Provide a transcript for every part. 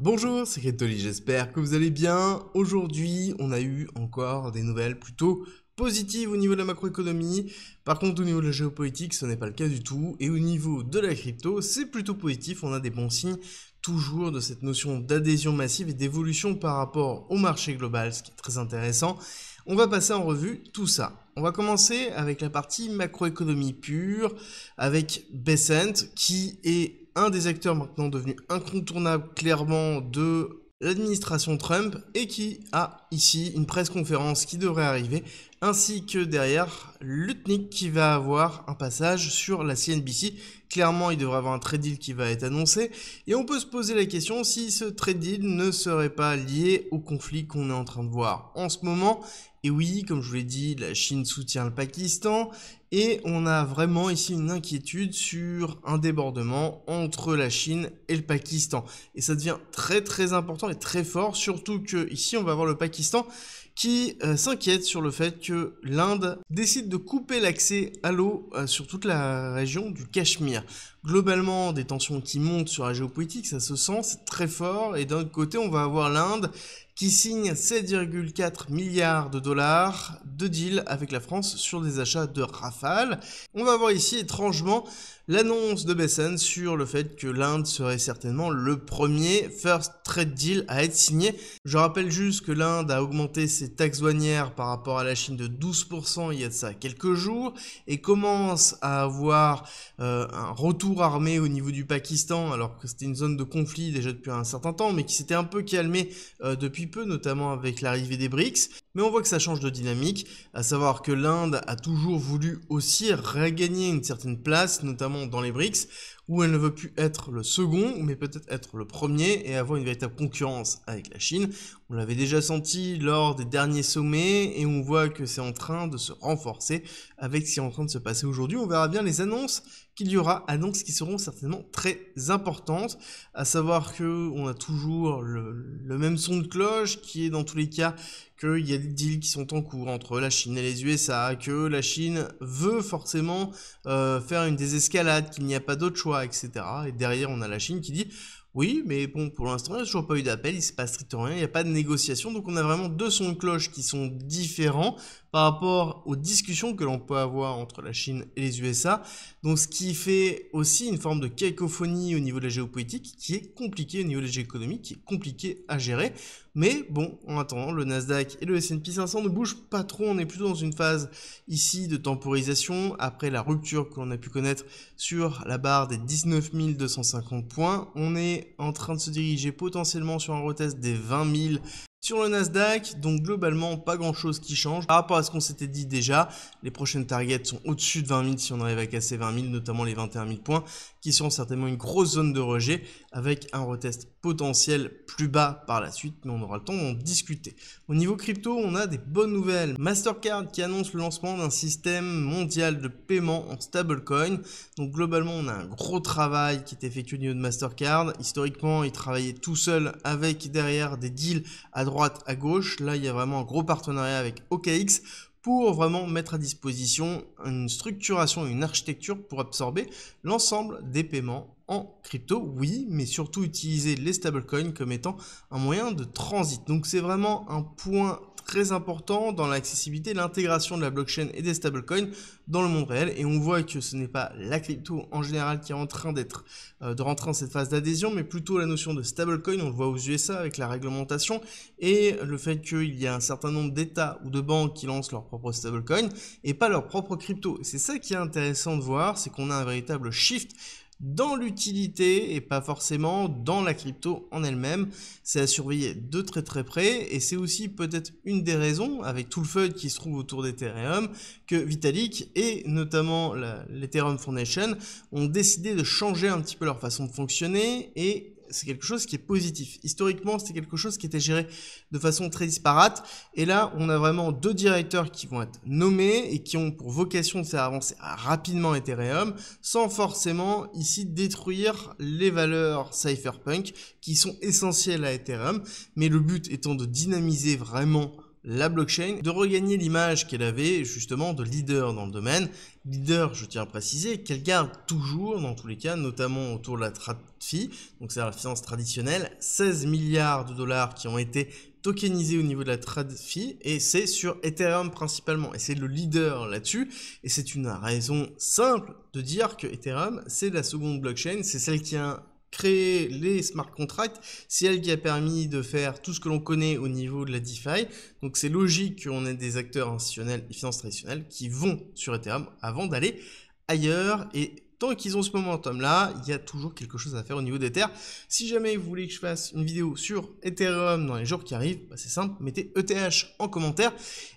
Bonjour, c'est Cryptoly, j'espère que vous allez bien. Aujourd'hui, on a eu encore des nouvelles plutôt positives au niveau de la macroéconomie. Par contre, au niveau de la géopolitique, ce n'est pas le cas du tout. Et au niveau de la crypto, c'est plutôt positif. On a des bons signes toujours de cette notion d'adhésion massive et d'évolution par rapport au marché global, ce qui est très intéressant. On va passer en revue tout ça. On va commencer avec la partie macroéconomie pure, avec Bessent, qui est un des acteurs maintenant devenu incontournable clairement de l'administration Trump et qui a ici une presse-conférence qui devrait arriver, ainsi que derrière Lutnick qui va avoir un passage sur la CNBC. Clairement, il devrait avoir un trade deal qui va être annoncé et on peut se poser la question si ce trade deal ne serait pas lié au conflit qu'on est en train de voir en ce moment. Et oui, comme je vous l'ai dit, la Chine soutient le Pakistan et on a vraiment ici une inquiétude sur un débordement entre la Chine et le Pakistan. Et ça devient très très important et très fort, surtout que ici on va voir le Pakistan qui s'inquiète sur le fait que l'Inde décide de couper l'accès à l'eau sur toute la région du Cachemire. Globalement, des tensions qui montent sur la géopolitique, ça se sent, c'est très fort. Et d'un autre côté, on va avoir l'Inde qui signe 7,4 milliards de dollars de deal avec la France sur des achats de Rafale. On va voir ici étrangement l'annonce de Bessent sur le fait que l'Inde serait certainement le premier first trade deal à être signé. Je rappelle juste que l'Inde a augmenté ses taxes douanières par rapport à la Chine de 12% il y a de ça quelques jours et commence à avoir un retour armé au niveau du Pakistan alors que c'était une zone de conflit déjà depuis un certain temps mais qui s'était un peu calmé depuis peu, notamment avec l'arrivée des BRICS. Mais on voit que ça change de dynamique, à savoir que l'Inde a toujours voulu aussi regagner une certaine place, notamment dans les BRICS, où elle ne veut plus être le second, mais peut-être être le premier et avoir une véritable concurrence avec la Chine. On l'avait déjà senti lors des derniers sommets et on voit que c'est en train de se renforcer avec ce qui est en train de se passer aujourd'hui. On verra bien les annonces qu'il y aura, annonces qui seront certainement très importantes, à savoir que on a toujours le même son de cloche qui est dans tous les cas qu'il y a des deals qui sont en cours entre la Chine et les USA, que la Chine veut forcément faire une désescalade, qu'il n'y a pas d'autre choix, etc. Et derrière, on a la Chine qui dit oui, mais bon, pour l'instant, il n'y a toujours pas eu d'appel, il ne se passe strictement rien, il n'y a pas de négociation, donc on a vraiment deux sons de cloche qui sont différents par rapport aux discussions que l'on peut avoir entre la Chine et les USA, donc ce qui fait aussi une forme de cacophonie au niveau de la géopolitique qui est compliquée au niveau de la géoéconomie, qui est compliquée à gérer, mais bon, en attendant, le Nasdaq et le S&P 500 ne bougent pas trop, on est plutôt dans une phase ici de temporisation après la rupture que l'on a pu connaître sur la barre des 19 250 points, on est en train de se diriger potentiellement sur un retest des 20 000 sur le Nasdaq, donc globalement pas grand chose qui change par rapport à ce qu'on s'était dit déjà. Les prochaines targets sont au-dessus de 20 000 si on arrive à casser 20 000, notamment les 21 000 points qui seront certainement une grosse zone de rejet avec un retest potentiel plus bas par la suite, mais on aura le temps d'en discuter. Au niveau crypto, on a des bonnes nouvelles. Mastercard qui annonce le lancement d'un système mondial de paiement en stablecoin. Donc globalement, on a un gros travail qui est effectué au niveau de Mastercard. Historiquement, ils travaillaient tout seuls avec derrière des deals à droite, à gauche. Là, il y a vraiment un gros partenariat avec OKX pour vraiment mettre à disposition une structuration et une architecture pour absorber l'ensemble des paiements en crypto, oui, mais surtout utiliser les stablecoins comme étant un moyen de transit. Donc c'est vraiment un point très important dans l'accessibilité, l'intégration de la blockchain et des stablecoins dans le monde réel. Et on voit que ce n'est pas la crypto en général qui est en train de rentrer dans cette phase d'adhésion, mais plutôt la notion de stablecoin. On le voit aux USA avec la réglementation et le fait qu'il y a un certain nombre d'États ou de banques qui lancent leur propre stablecoin et pas leur propre crypto. C'est ça qui est intéressant de voir, c'est qu'on a un véritable shift dans l'utilité et pas forcément dans la crypto en elle-même. C'est à surveiller de très très près et c'est aussi peut-être une des raisons, avec tout le FUD qui se trouve autour d'Ethereum, que Vitalik et notamment l'Ethereum Foundation ont décidé de changer un petit peu leur façon de fonctionner et c'est quelque chose qui est positif. Historiquement, c'était quelque chose qui était géré de façon très disparate. Et là, on a vraiment deux directeurs qui vont être nommés et qui ont pour vocation de faire avancer rapidement Ethereum sans forcément ici détruire les valeurs cypherpunk qui sont essentielles à Ethereum. Mais le but étant de dynamiser vraiment la blockchain de regagner l'image qu'elle avait justement de leader dans le domaine. Leader, je tiens à préciser, qu'elle garde toujours dans tous les cas, notamment autour de la TradFi, donc c'est la finance traditionnelle, 16 milliards de dollars qui ont été tokenisés au niveau de la TradFi, et c'est sur Ethereum principalement, et c'est le leader là-dessus, et c'est une raison simple de dire que Ethereum, c'est la seconde blockchain, c'est celle qui a créé les smart contracts, c'est elle qui a permis de faire tout ce que l'on connaît au niveau de la DeFi, donc c'est logique qu'on ait des acteurs institutionnels et finances traditionnelles qui vont sur Ethereum avant d'aller ailleurs, et tant qu'ils ont ce momentum-là, il y a toujours quelque chose à faire au niveau d'Ether. Si jamais vous voulez que je fasse une vidéo sur Ethereum dans les jours qui arrivent, bah c'est simple, mettez ETH en commentaire.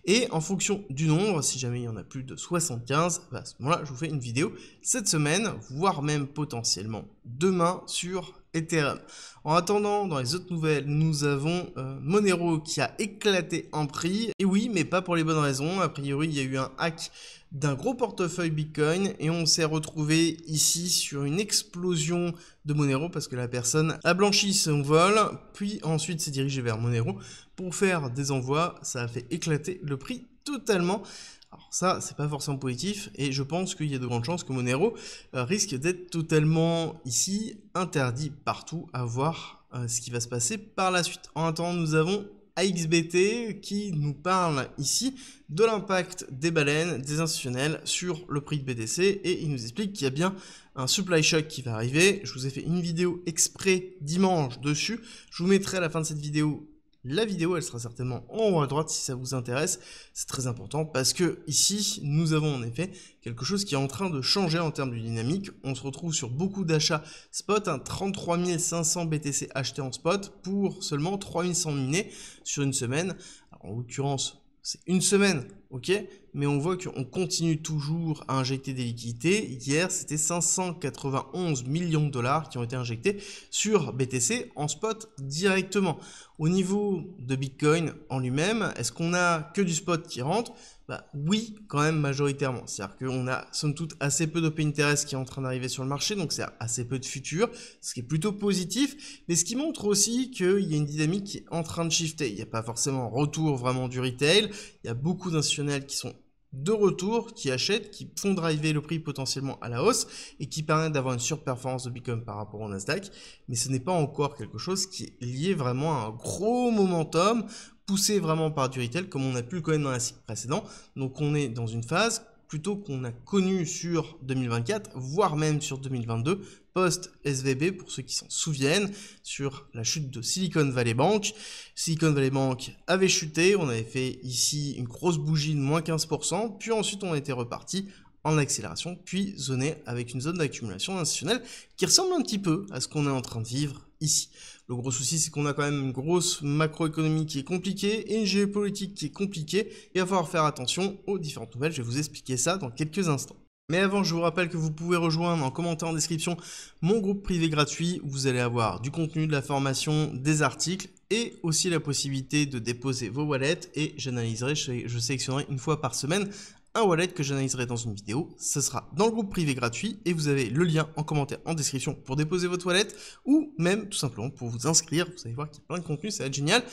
Et en fonction du nombre, si jamais il y en a plus de 75, bah à ce moment-là, je vous fais une vidéo cette semaine, voire même potentiellement demain sur Ethereum. En attendant, dans les autres nouvelles, nous avons Monero qui a éclaté en prix. Et oui, mais pas pour les bonnes raisons. A priori, il y a eu un hack d'un gros portefeuille Bitcoin et on s'est retrouvé ici sur une explosion de Monero parce que la personne a blanchi son vol, puis ensuite s'est dirigée vers Monero pour faire des envois. Ça a fait éclater le prix totalement. Alors ça, c'est pas forcément positif et je pense qu'il y a de grandes chances que Monero risque d'être totalement ici interdit partout, à voir ce qui va se passer par la suite. En attendant, nous avons AXBT qui nous parle ici de l'impact des baleines, des institutionnels sur le prix de BTC, et il nous explique qu'il y a bien un supply shock qui va arriver. Je vous ai fait une vidéo exprès dimanche dessus, je vous mettrai à la fin de cette vidéo la vidéo, elle sera certainement en haut à droite si ça vous intéresse. C'est très important parce que ici, nous avons en effet quelque chose qui est en train de changer en termes de dynamique. On se retrouve sur beaucoup d'achats spot, 33 500 BTC achetés en spot pour seulement 3100 minés sur une semaine. Alors, en l'occurrence, c'est une semaine, ok, mais on voit qu'on continue toujours à injecter des liquidités. Hier, c'était 591 millions de dollars qui ont été injectés sur BTC en spot directement. Au niveau de Bitcoin en lui-même, est-ce qu'on a que du spot qui rentre? Bah oui, quand même majoritairement. C'est-à-dire qu'on a somme toute assez peu d'open interest qui est en train d'arriver sur le marché, donc c'est assez peu de futurs, ce qui est plutôt positif, mais ce qui montre aussi qu'il y a une dynamique qui est en train de shifter. Il n'y a pas forcément un retour vraiment du retail, il y a beaucoup d'institutionnels qui sont de retour, qui achètent, qui font driver le prix potentiellement à la hausse et qui permettent d'avoir une surperformance de Bitcoin par rapport au Nasdaq, mais ce n'est pas encore quelque chose qui est lié vraiment à un gros momentum poussé vraiment par du retail comme on a pu le connaître dans la cycle précédent. Donc on est dans une phase plutôt qu'on a connu sur 2024, voire même sur 2022, post-SVB, pour ceux qui s'en souviennent, sur la chute de Silicon Valley Bank. Silicon Valley Bank avait chuté, on avait fait ici une grosse bougie de moins 15%, puis ensuite on était reparti en accélération, puis zoné avec une zone d'accumulation institutionnelle qui ressemble un petit peu à ce qu'on est en train de vivre ici. Le gros souci, c'est qu'on a quand même une grosse macroéconomie qui est compliquée et une géopolitique qui est compliquée, et il va falloir faire attention aux différentes nouvelles. Je vais vous expliquer ça dans quelques instants. Mais avant, je vous rappelle que vous pouvez rejoindre en commentaire en description mon groupe privé gratuit où vous allez avoir du contenu, de la formation, des articles et aussi la possibilité de déposer vos wallets, et j'analyserai, je sélectionnerai une fois par semaine un wallet que j'analyserai dans une vidéo. Ce sera dans le groupe privé gratuit et vous avez le lien en commentaire en description pour déposer votre wallet ou même tout simplement pour vous inscrire. Vous allez voir qu'il y a plein de contenu, ça va être génial.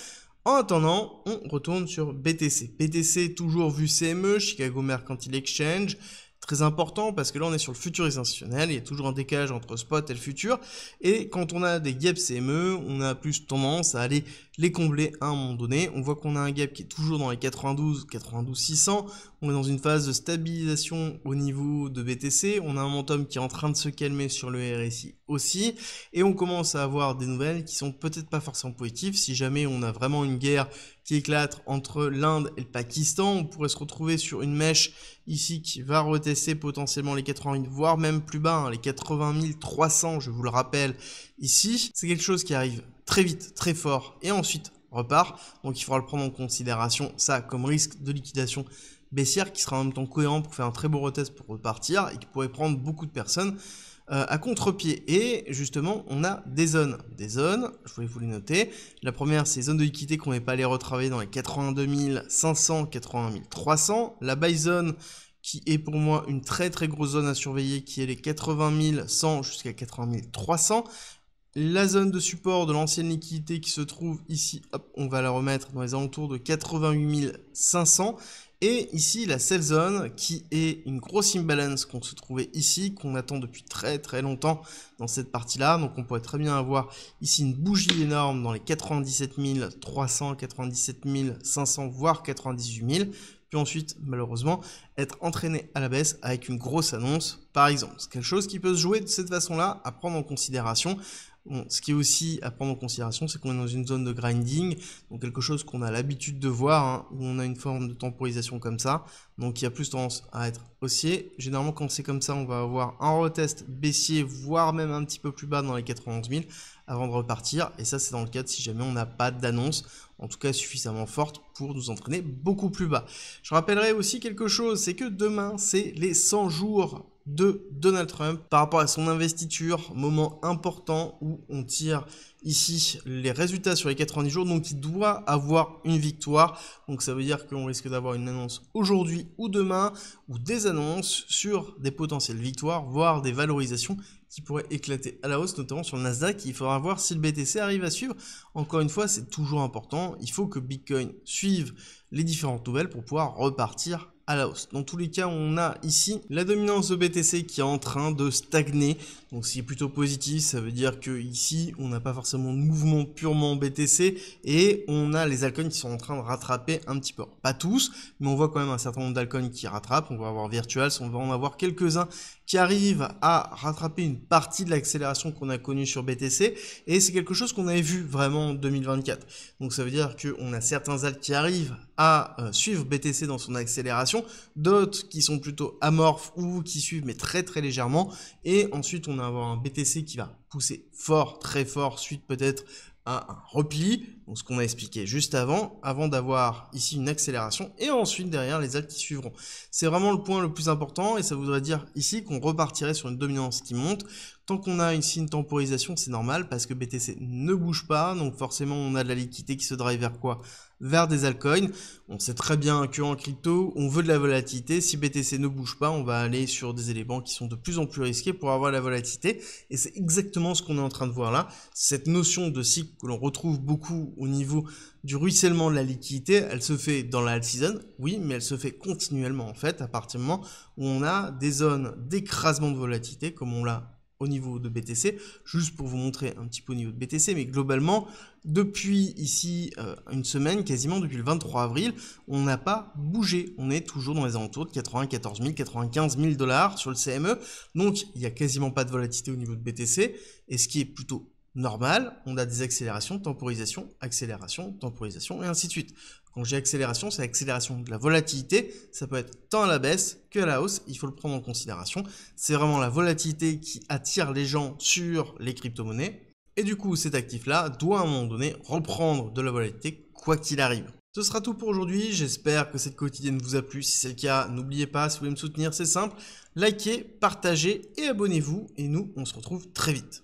En attendant, on retourne sur BTC. BTC toujours vu CME, Chicago Mercantile Exchange. Très important parce que là on est sur le futur institutionnel, il y a toujours un décalage entre spot et le futur, et quand on a des gaps CME, on a plus tendance à aller les combler à un moment donné. On voit qu'on a un gap qui est toujours dans les 92 600, on est dans une phase de stabilisation au niveau de BTC, on a un momentum qui est en train de se calmer sur le RSI aussi, et on commence à avoir des nouvelles qui sont peut-être pas forcément positives. Si jamais on a vraiment une guerre qui éclate entre l'Inde et le Pakistan, on pourrait se retrouver sur une mèche ici qui va retester potentiellement les 80 000, voire même plus bas, hein, les 80 300, je vous le rappelle ici. C'est quelque chose qui arrive très vite, très fort, et ensuite repart. Donc il faudra le prendre en considération, ça, comme risque de liquidation baissière qui sera en même temps cohérent pour faire un très beau retest pour repartir et qui pourrait prendre beaucoup de personnes à contre-pied. Et justement, on a des zones, je voulais vous les noter. La première, c'est les zones de liquidité qu'on n'est pas allé retravailler dans les 82 500, 80 300. La buy zone, qui est pour moi une très très grosse zone à surveiller, qui est les 80 100 jusqu'à 80 300. La zone de support de l'ancienne liquidité qui se trouve ici, hop, on va la remettre dans les alentours de 88 500. Et ici, la sell zone qui est une grosse imbalance qu'on se trouvait ici, qu'on attend depuis très très longtemps dans cette partie-là. Donc on pourrait très bien avoir ici une bougie énorme dans les 97 300, 97 500, voire 98 000. Puis ensuite, malheureusement, être entraîné à la baisse avec une grosse annonce, par exemple. C'est quelque chose qui peut se jouer de cette façon-là, à prendre en considération. Bon, ce qui est aussi à prendre en considération, c'est qu'on est dans une zone de grinding, donc quelque chose qu'on a l'habitude de voir, hein, où on a une forme de temporisation comme ça, donc il y a plus tendance à être haussier. Généralement, quand c'est comme ça, on va avoir un retest baissier, voire même un petit peu plus bas dans les 91 000 avant de repartir, et ça c'est dans le cadre si jamais on n'a pas d'annonce, en tout cas suffisamment forte pour nous entraîner beaucoup plus bas. Je rappellerai aussi quelque chose, c'est que demain, c'est les 100 jours de Donald Trump par rapport à son investiture, moment important où on tire ici les résultats sur les 90 jours, donc il doit avoir une victoire, donc ça veut dire qu'on risque d'avoir une annonce aujourd'hui ou demain, ou des annonces sur des potentielles victoires, voire des valorisations qui pourraient éclater à la hausse, notamment sur le Nasdaq. Il faudra voir si le BTC arrive à suivre. Encore une fois, c'est toujours important, il faut que Bitcoin suive les différentes nouvelles pour pouvoir repartir à la hausse. Dans tous les cas, on a ici la dominance de BTC qui est en train de stagner, donc c'est plutôt positif. Ça veut dire que ici on n'a pas forcément de mouvement purement BTC et on a les altcoins qui sont en train de rattraper un petit peu. Pas tous, mais on voit quand même un certain nombre d'altcoins qui rattrapent. On va avoir Virtuals, on va en avoir quelques-uns qui arrivent à rattraper une partie de l'accélération qu'on a connue sur BTC, et c'est quelque chose qu'on avait vu vraiment en 2024. Donc ça veut dire qu'on a certains alts qui arrivent à suivre BTC dans son accélération, d'autres qui sont plutôt amorphes ou qui suivent mais très très légèrement, et ensuite on va avoir un BTC qui va pousser fort, très fort, suite peut-être à un repli, donc ce qu'on a expliqué juste avant d'avoir ici une accélération, et ensuite derrière les alts qui suivront. C'est vraiment le point le plus important, et ça voudrait dire ici qu'on repartirait sur une dominance qui monte. Tant qu'on a ici une temporisation, c'est normal parce que BTC ne bouge pas, donc forcément on a de la liquidité qui se drive vers quoi? Vers des altcoins. On sait très bien qu'en crypto, on veut de la volatilité. Si BTC ne bouge pas, on va aller sur des éléments qui sont de plus en plus risqués pour avoir la volatilité. Et c'est exactement ce qu'on est en train de voir là. Cette notion de cycle que l'on retrouve beaucoup au niveau du ruissellement de la liquidité, elle se fait dans la alt season, oui, mais elle se fait continuellement en fait, à partir du moment où on a des zones d'écrasement de volatilité, comme on l'a au niveau de BTC, juste pour vous montrer un petit peu au niveau de BTC, mais globalement, depuis ici une semaine, quasiment depuis le 23 avril, on n'a pas bougé. On est toujours dans les alentours de 94 000, 95 000 $ sur le CME, donc il n'y a quasiment pas de volatilité au niveau de BTC, et ce qui est plutôt normal, on a des accélérations, temporisation, accélération, temporisation, et ainsi de suite. Quand j'ai accélération, c'est l'accélération de la volatilité, ça peut être tant à la baisse que à la hausse, il faut le prendre en considération. C'est vraiment la volatilité qui attire les gens sur les crypto-monnaies, et du coup cet actif-là doit à un moment donné reprendre de la volatilité quoi qu'il arrive. Ce sera tout pour aujourd'hui, j'espère que cette quotidienne vous a plu. Si c'est le cas, n'oubliez pas, si vous voulez me soutenir, c'est simple, likez, partagez et abonnez-vous, et nous on se retrouve très vite.